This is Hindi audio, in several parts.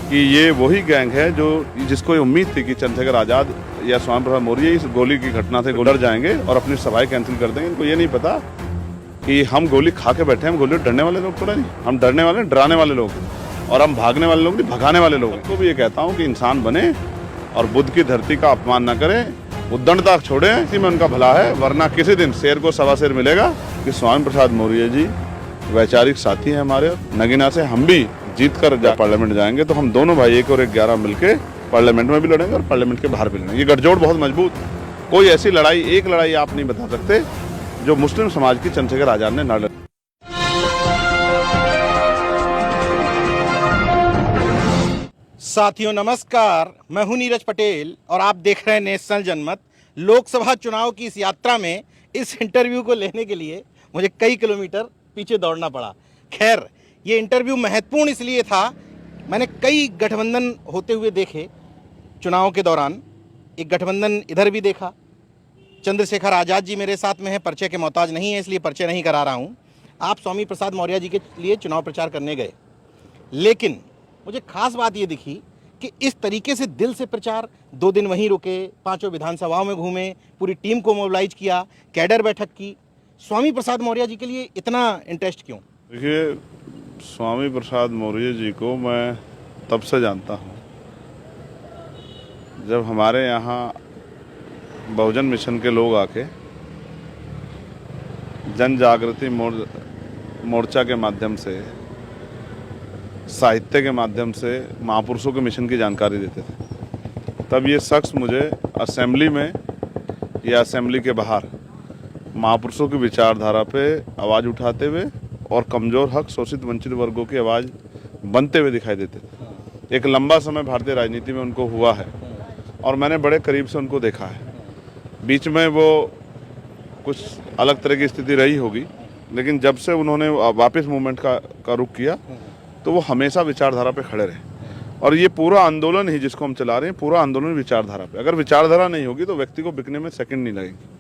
कि ये वही गैंग है जो जिसको ये उम्मीद थी कि चंद्रशेखर आज़ाद या स्वामी प्रसाद मौर्य इस गोली की घटना से डर जाएंगे और अपनी सभाएं कैंसिल कर देंगे। इनको ये नहीं पता कि हम गोली खा के बैठे हैं, हम गोली डरने वाले लोग थोड़ा नहीं, हम डरने वाले डराने वाले लोग, और हम भागने वाले लोग नहीं, भगाने वाले लोग। उनको भी ये कहता हूँ कि इंसान बने और बुद्ध की धरती का अपमान न करें, उद्दंडता छोड़े, इसी में उनका भला है। वरना किसी दिन शेर को सवा शेर मिलेगा। कि स्वामी प्रसाद मौर्य जी वैचारिक साथी हैं हमारे। नगीना से हम भी जीत कर पार्लियामेंट जाएंगे, तो हम दोनों भाई 1 और 1 11 मिलके पार्लियामेंट में भी लड़ेंगे और पार्लियामेंट के बाहर भी लड़ेंगे। ये गठजोड़ बहुत मजबूत। कोई ऐसी लड़ाई, एक लड़ाई आप नहीं बता सकते जो मुस्लिम समाज की चंद्रशेखर आजाद ने ना लड़ी। साथियों नमस्कार, मैं हूं नीरज पटेल और आप देख रहे हैं नेशनल जनमत। लोकसभा चुनाव की इस यात्रा में इस इंटरव्यू को लेने के लिए मुझे कई किलोमीटर पीछे दौड़ना पड़ा। खैर, ये इंटरव्यू महत्वपूर्ण इसलिए था, मैंने कई गठबंधन होते हुए देखे चुनाव के दौरान। एक गठबंधन इधर भी देखा। चंद्रशेखर आज़ाद जी मेरे साथ में है, परिचय के मोहताज नहीं है, इसलिए परिचय नहीं करा रहा हूँ। आप स्वामी प्रसाद मौर्य जी के लिए चुनाव प्रचार करने गए, लेकिन मुझे खास बात ये दिखी कि इस तरीके से दिल से प्रचार, 2 दिन वहीं रुके, 5 विधानसभाओं में घूमे, पूरी टीम को मोबिलाइज किया, कैडर बैठक की। स्वामी प्रसाद मौर्य जी के लिए इतना इंटरेस्ट क्यों? देखिए, स्वामी प्रसाद मौर्य जी को मैं तब से जानता हूँ जब हमारे यहाँ बहुजन मिशन के लोग आके जन जागृति मोर्चा के माध्यम से, साहित्य के माध्यम से महापुरुषों के मिशन की जानकारी देते थे। तब ये शख्स मुझे असेंबली में या असेंबली के बाहर महापुरुषों की विचारधारा पे आवाज़ उठाते हुए और कमज़ोर, हक, शोषित, वंचित वर्गों की आवाज़ बनते हुए दिखाई देते थे। एक लंबा समय भारतीय राजनीति में उनको हुआ है और मैंने बड़े करीब से उनको देखा है। बीच में वो कुछ अलग तरह की स्थिति रही होगी, लेकिन जब से उन्होंने वापस मूवमेंट का रुख किया तो वो हमेशा विचारधारा पे खड़े रहे। और ये पूरा आंदोलन ही जिसको हम चला रहे हैं, पूरा आंदोलन विचारधारा पे। अगर विचारधारा नहीं होगी तो व्यक्ति को बिकने में सेकंड नहीं लगेगी।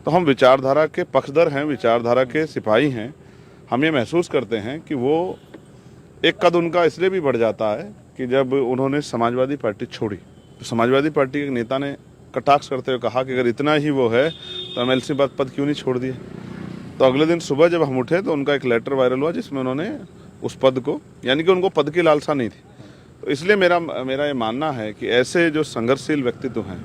तो हम विचारधारा के पक्षधर हैं, विचारधारा के सिपाही हैं। हम ये महसूस करते हैं कि वो एक कद उनका इसलिए भी बढ़ जाता है कि जब उन्होंने समाजवादी पार्टी छोड़ी तो समाजवादी पार्टी के नेता ने कटाक्ष करते हुए कहा कि अगर इतना ही वो है तो एमएलसी पद क्यों नहीं छोड़ दिए। तो अगले दिन सुबह जब हम उठे तो उनका एक लेटर वायरल हुआ जिसमें उन्होंने उस पद को, यानी कि उनको पद की लालसा नहीं थी। तो इसलिए मेरा ये मानना है कि ऐसे जो संघर्षशील व्यक्तित्व हैं,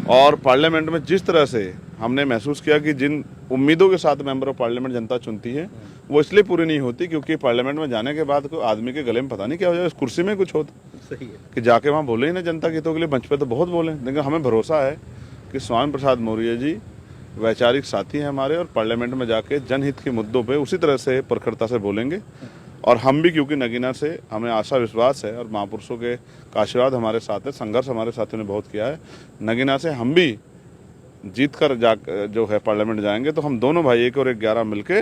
और पार्लियामेंट में जिस तरह से हमने महसूस किया कि जिन उम्मीदों के साथ मेंबर ऑफ पार्लियामेंट जनता चुनती है वो इसलिए पूरी नहीं होती क्योंकि पार्लियामेंट में जाने के बाद कोई आदमी के गले में पता नहीं क्या हो जाए, उस कुर्सी में कुछ होता। सही है कि जाके वहाँ बोले ही ना जनता के हितों के लिए। मंच पे तो बहुत बोले, लेकिन हमें भरोसा है कि स्वामी प्रसाद मौर्य जी वैचारिक साथी हैं हमारे, और पार्लियामेंट में जाके जनहित के मुद्दों पे उसी तरह से प्रखरता से बोलेंगे। और हम भी, क्योंकि नगीना से हमें आशा विश्वास है और महापुरुषों के आशीर्वाद हमारे साथ है, संघर्ष हमारे साथियों ने बहुत किया है, नगीना से हम भी जीत कर जो है पार्लियामेंट जाएंगे। तो हम दोनों भाई 1 और 1 11 मिलके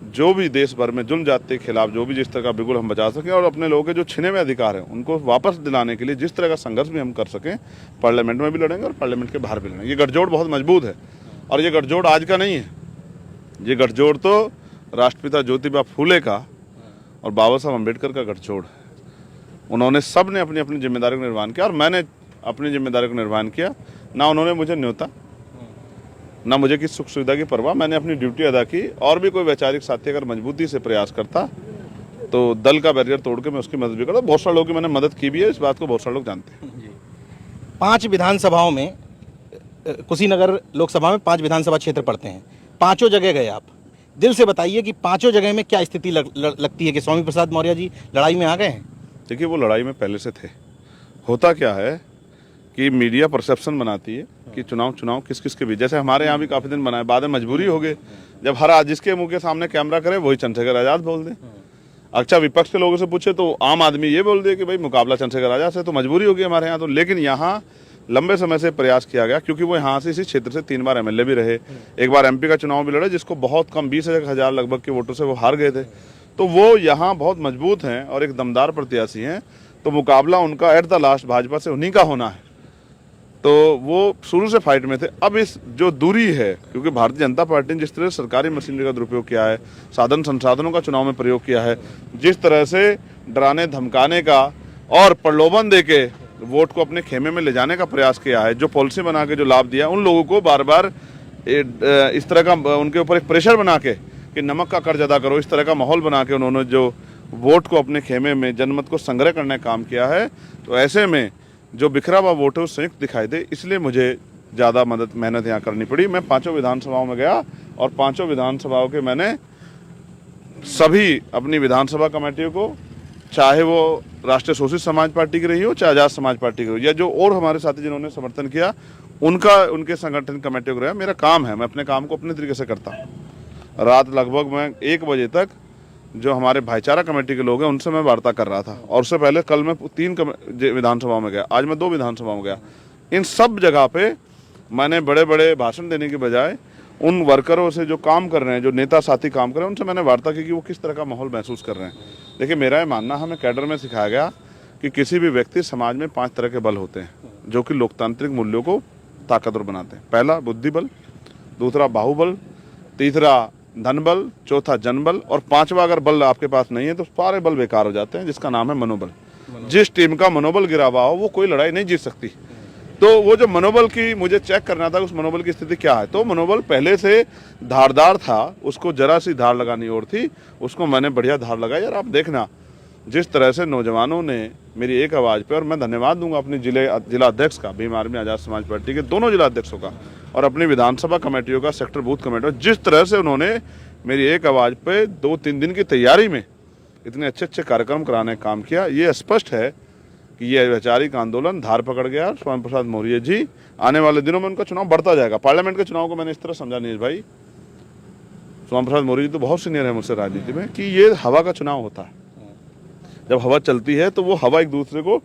जो भी देश भर में जुल्म जाति के खिलाफ जो भी जिस तरह का बिगुल हम बचा सकें, और अपने लोगों के जो छिने हुए अधिकार हैं उनको वापस दिलाने के लिए जिस तरह का संघर्ष भी हम कर सकें, पार्लियामेंट में भी लड़ेंगे और पार्लियामेंट के बाहर भी लड़ेंगे। ये गठजोड़ बहुत मजबूत है, और ये गठजोड़ आज का नहीं है। ये गठजोड़ तो राष्ट्रपिता ज्योतिबा फूले का और बाबा साहब अम्बेडकर का गठजोड़ है। उन्होंने सब ने अपनी अपनी जिम्मेदारी का निर्वहन किया और मैंने अपनी जिम्मेदारी का निर्वहन किया। ना उन्होंने मुझे न्योता, ना मुझे किसी सुख सुविधा की परवाह, मैंने अपनी ड्यूटी अदा की। और भी कोई वैचारिक साथी अगर मजबूती से प्रयास करता तो दल का बैरियर तोड़ के मैं उसकी मदद भी करता। बहुत सारे लोगों की मैंने मदद की भी है, इस बात को बहुत सारे लोग जानते हैं। 5 विधानसभाओं में, कुशीनगर लोकसभा में 5 विधानसभा क्षेत्र पड़ते हैं, 5 जगह गए आप। दिल से बताइए कि 5 जगह में क्या स्थिति लगती है कि स्वामी प्रसाद मौर्य जी लड़ाई में आ गए हैं? देखिए, वो लड़ाई में पहले से थे। होता क्या है कि मीडिया परसेप्शन बनाती है कि चुनाव किस किस के बीच, जैसे हमारे यहाँ भी काफ़ी दिन बनाए, बाद में मजबूरी हो गई जब हर आज जिसके मुंह के सामने कैमरा करे वही चंद्रशेखर आज़ाद बोल दे। अच्छा, विपक्ष के लोगों से पूछे तो आम आदमी ये बोल दे कि भाई मुकाबला चंद्रशेखर आज़ाद से, तो मजबूरी होगी हमारे यहाँ तो। लेकिन यहाँ लंबे समय से प्रयास किया गया, क्योंकि वो यहाँ से इसी क्षेत्र से 3 बार एमएलए भी रहे, 1 बार एमपी का चुनाव भी लड़े, जिसको बहुत कम 20,000 लगभग के वोटों से वो हार गए थे। तो वो यहाँ बहुत मजबूत हैं और एक दमदार प्रत्याशी हैं, तो मुकाबला उनका एट द लास्ट भाजपा से उन्हीं का होना है। तो वो शुरू से फाइट में थे। अब इस जो दूरी है, क्योंकि भारतीय जनता पार्टी ने जिस तरह से सरकारी मशीनरी का दुरुपयोग किया है, साधन संसाधनों का चुनाव में प्रयोग किया है, जिस तरह से डराने धमकाने का और प्रलोभन देके वोट को अपने खेमे में ले जाने का प्रयास किया है, जो पॉलिसी बना के जो लाभ दिया, उन लोगों को बार बार इस तरह का उनके ऊपर एक प्रेशर बना के कि नमक का कर्ज अदा करो, इस तरह का माहौल बना के उन्होंने जो वोट को अपने खेमे में, जनमत को संग्रह करने का काम किया है। तो ऐसे में जो बिखरा हुआ वोट है वो संयुक्त दिखाई दे, इसलिए मुझे ज़्यादा मेहनत यहाँ करनी पड़ी। मैं 5 विधानसभाओं में गया और 5 विधानसभाओं के मैंने सभी अपनी विधानसभा कमेटियों को, चाहे वो राष्ट्रीय शोषित समाज पार्टी की रही हो, चाहे आज़ाद समाज पार्टी की रही, या जो और हमारे साथी जिन्होंने समर्थन किया, उनके संगठन कमेटियों को रहा। मेरा काम है, मैं अपने काम को अपने तरीके से करता हूँ। रात लगभग मैं 1 बजे तक जो हमारे भाईचारा कमेटी के लोग हैं उनसे मैं वार्ता कर रहा था, और उससे पहले कल मैं 3 विधानसभाओं में गया, आज मैं 2 विधानसभाओं में गया। इन सब जगह पे मैंने बड़े बड़े भाषण देने के बजाय उन वर्करों से जो काम कर रहे हैं, जो नेता साथी काम कर रहे हैं, उनसे मैंने वार्ता की कि वो किस तरह का माहौल महसूस कर रहे हैं। देखिए, मेरा ये मानना, हमें कैडर में सिखाया गया कि किसी भी व्यक्ति समाज में 5 तरह के बल होते हैं जो कि लोकतांत्रिक मूल्यों को ताकतवर बनाते हैं। पहला बुद्धि बल, दूसरा बाहुबल, तीसरा धन बल, चौथा जनबल, और 5वां अगर बल आपके पास नहीं है तो सारे बल बेकार हो जाते हैं, जिसका नाम है मनोबल। जिस टीम का मनोबल गिरा हुआ हो वो कोई लड़ाई नहीं जीत सकती। तो वो जो मनोबल की मुझे चेक करना था, उस मनोबल की स्थिति क्या है। तो मनोबल पहले से धारदार था, उसको जरा सी धार लगानी और थी, उसको मैंने बढ़िया धार लगाई। यार आप देखना जिस तरह से नौजवानों ने मेरी एक आवाज़ पे, और मैं धन्यवाद दूंगा अपनी जिला अध्यक्ष का, भीम आर्मी आज़ाद समाज पार्टी के दोनों जिला अध्यक्षों का, और अपनी विधानसभा कमेटियों का, सेक्टर बूथ कमेटियों, जिस तरह से उन्होंने मेरी एक आवाज़ पे 2-3 दिन की तैयारी में इतने अच्छे कार्यक्रम कराने का काम किया। ये स्पष्ट है कि ये वैचारिक आंदोलन धार पकड़ गया। स्वामी प्रसाद मौर्य जी, आने वाले दिनों में उनका चुनाव बढ़ता जाएगा। पार्लियामेंट के चुनाव को मैंने इस तरह समझा, नीरज भाई, स्वामी प्रसाद मौर्य जी तो बहुत सीनियर है मुझसे राजनीति में, कि ये हवा का चुनाव होता है। जब हवा चलती है तो वो हवा एक दूसरे को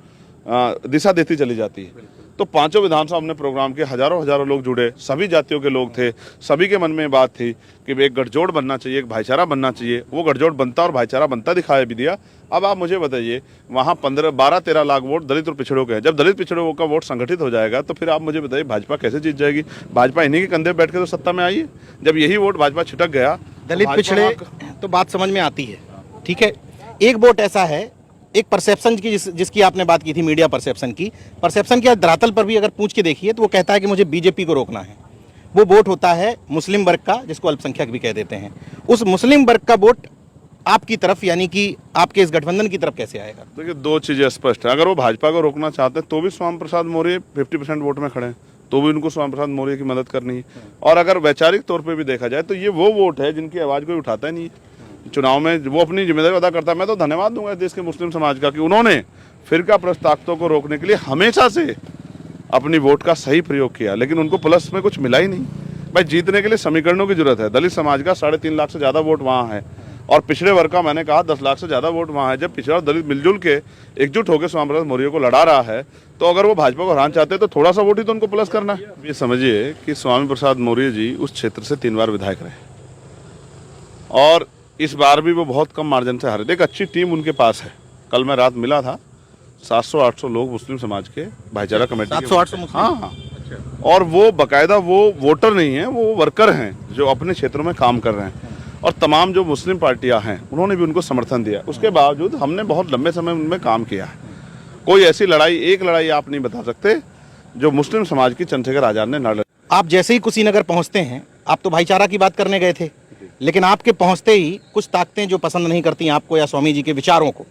दिशा देती चली जाती है। तो 5 विधानसभा हमने प्रोग्राम किए, हजारों लोग जुड़े, सभी जातियों के लोग थे, सभी के मन में बात थी कि एक गठजोड़ बनना चाहिए, एक भाईचारा बनना चाहिए। वो गठजोड़ बनता और भाईचारा बनता दिखाया भी दिया। अब आप मुझे बताइए, वहाँ 12-13 लाख वोट दलित और पिछड़ों के हैं। जब दलित पिछड़ों का वोट संगठित हो जाएगा तो फिर आप मुझे बताइए भाजपा कैसे जीत जाएगी। भाजपा इन्हीं के कंधे बैठ के तो सत्ता में आई है। जब यही वोट भाजपा छिटक गया, दलित पिछड़े तो बात समझ में आती है, ठीक है। एक वोट ऐसा है, एक परसेप्शन की जिसकी आपने बात की थी, मीडिया परसेप्शन की धरातल पर भी अगर पूछ के देखिए तो वो कहता है कि मुझे बीजेपी को रोकना है। वो वोट होता है मुस्लिम वर्ग का, जिसको अल्पसंख्यक भी कह देते हैं। उस मुस्लिम वर्ग का वोट आपकी तरफ, यानी कि आपके इस गठबंधन की तरफ कैसे आएगा? देखिए, 2 चीजें स्पष्ट है। अगर वो भाजपा को रोकना चाहते हैं तो भी स्वामी प्रसाद मौर्य 50% वोट में खड़े हैं, तो भी उनको स्वामी प्रसाद मौर्य की मदद करनी है। और अगर वैचारिक तौर पर भी देखा जाए तो ये वो वोट है जिनकी आवाज कोई उठाता ही नहीं है। चुनाव में वो अपनी जिम्मेदारी अदा करता है। मैं तो धन्यवाद दूंगा देश के मुस्लिम समाज का कि उन्होंने फिरका प्रस्त ताकतों को रोकने के लिए हमेशा से अपनी वोट का सही प्रयोग किया, लेकिन उनको प्लस में कुछ मिला ही नहीं। भाई, जीतने के लिए समीकरणों की जरूरत है। दलित समाज का 3.5 लाख से ज़्यादा वोट वहाँ है, और पिछड़े वर्ग का मैंने कहा 10 लाख से ज़्यादा वोट वहाँ है। जब पिछड़ा और दलित मिलजुल के एकजुट होकर स्वामी प्रसाद मौर्य को लड़ा रहा है, तो अगर वो भाजपा को हराना चाहते हैं तो थोड़ा सा वोट ही तो उनको प्लस करना है। ये समझिए कि स्वामी प्रसाद मौर्य जी उस क्षेत्र से 3 बार विधायक रहे, और इस बार भी वो बहुत कम मार्जिन से हारे। एक अच्छी टीम उनके पास है। कल मैं रात मिला था, 700-800 लोग मुस्लिम समाज के भाईचारा कमेटी, 700-800 मुस्लिम। हाँ, और वो बकायदा वो वोटर नहीं है, वो वर्कर हैं जो अपने क्षेत्रों में काम कर रहे हैं। और तमाम जो मुस्लिम पार्टियां हैं उन्होंने भी उनको समर्थन दिया। उसके बावजूद हमने बहुत लंबे समय उनमें काम किया है। कोई ऐसी एक लड़ाई आप नहीं बता सकते जो मुस्लिम समाज की चंद्रशेखर आजाद ने ना लड़ी। आप जैसे ही कुशीनगर पहुंचते हैं, आप तो भाईचारा की बात करने गए थे, लेकिन आपके पहुंचते ही कुछ ताकतें जो पसंद नहीं करती आपको या स्वामी जी के विचारों को,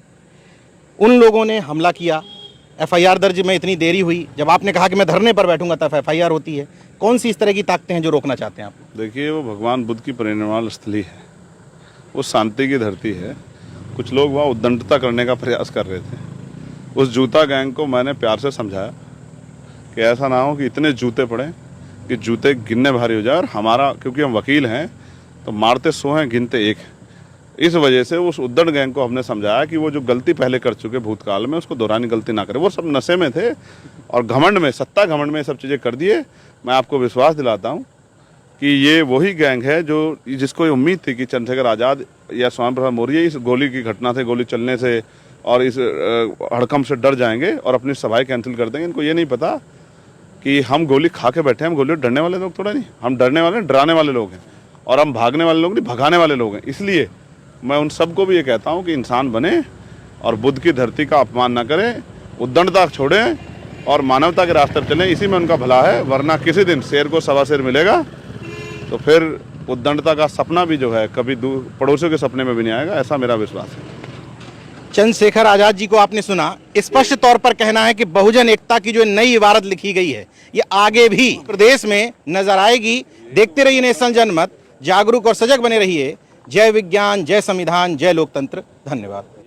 उन लोगों ने हमला किया। एफआईआर दर्ज में इतनी देरी हुई। जब आपने कहा कि मैं धरने पर बैठूंगा तब एफआईआर होती है। कौन सी इस तरह की ताकतें हैं जो रोकना चाहते हैं आप? देखिए, वो भगवान बुद्ध की परिनिर्वाण स्थली है, वो शांति की धरती है। कुछ लोग वहाँ उद्दंडता करने का प्रयास कर रहे थे। उस जूता गैंग को मैंने प्यार से समझाया कि ऐसा ना हो कि इतने जूते पड़े कि जूते गिनने भारी हो जाए। और हमारा, क्योंकि हम वकील हैं, तो मारते 100 हैं, गिनते 1 है। इस वजह से उस उद्दंड गैंग को हमने समझाया कि वो जो गलती पहले कर चुके भूतकाल में, उसको दोहरानी गलती ना करे। वो सब नशे में थे और घमंड में, सत्ता घमंड में सब चीज़ें कर दिए। मैं आपको विश्वास दिलाता हूँ कि ये वही गैंग है जो जिसको ये उम्मीद थी कि चंद्रशेखर आज़ाद या स्वामी प्रसाद मौर्य इस गोली की घटना से, गोली चलने से और इस हड़कंप से डर जाएंगे और अपनी सभाएं कैंसिल कर देंगे। इनको ये नहीं पता कि हम गोली खा के बैठे हैं। हम गोली डरने वाले लोग थोड़ा नहीं, हम डरने वाले, डराने वाले लोग हैं। और हम भागने वाले लोग नहीं, भगाने वाले लोग हैं। इसलिए मैं उन सबको भी ये कहता हूँ कि इंसान बने, और बुद्ध की धरती का अपमान न करें, उद्दंडता छोड़ें और मानवता के रास्ते पर चलें। इसी में उनका भला है, वरना किसी दिन शेर को सवा शेर मिलेगा तो फिर उद्दंडता का सपना भी जो है कभी पड़ोसियों के सपने में भी नहीं आएगा, ऐसा मेरा विश्वास है। चंद्रशेखर आजाद जी को आपने सुना, स्पष्ट तौर पर कहना है कि बहुजन एकता की जो नई इबारत लिखी गई है ये आगे भी प्रदेश में नजर आएगी। देखते रहिए नेशनल जनमत, जागरूक और सजग बने रहिए। जय विज्ञान, जय संविधान, जय लोकतंत्र। धन्यवाद।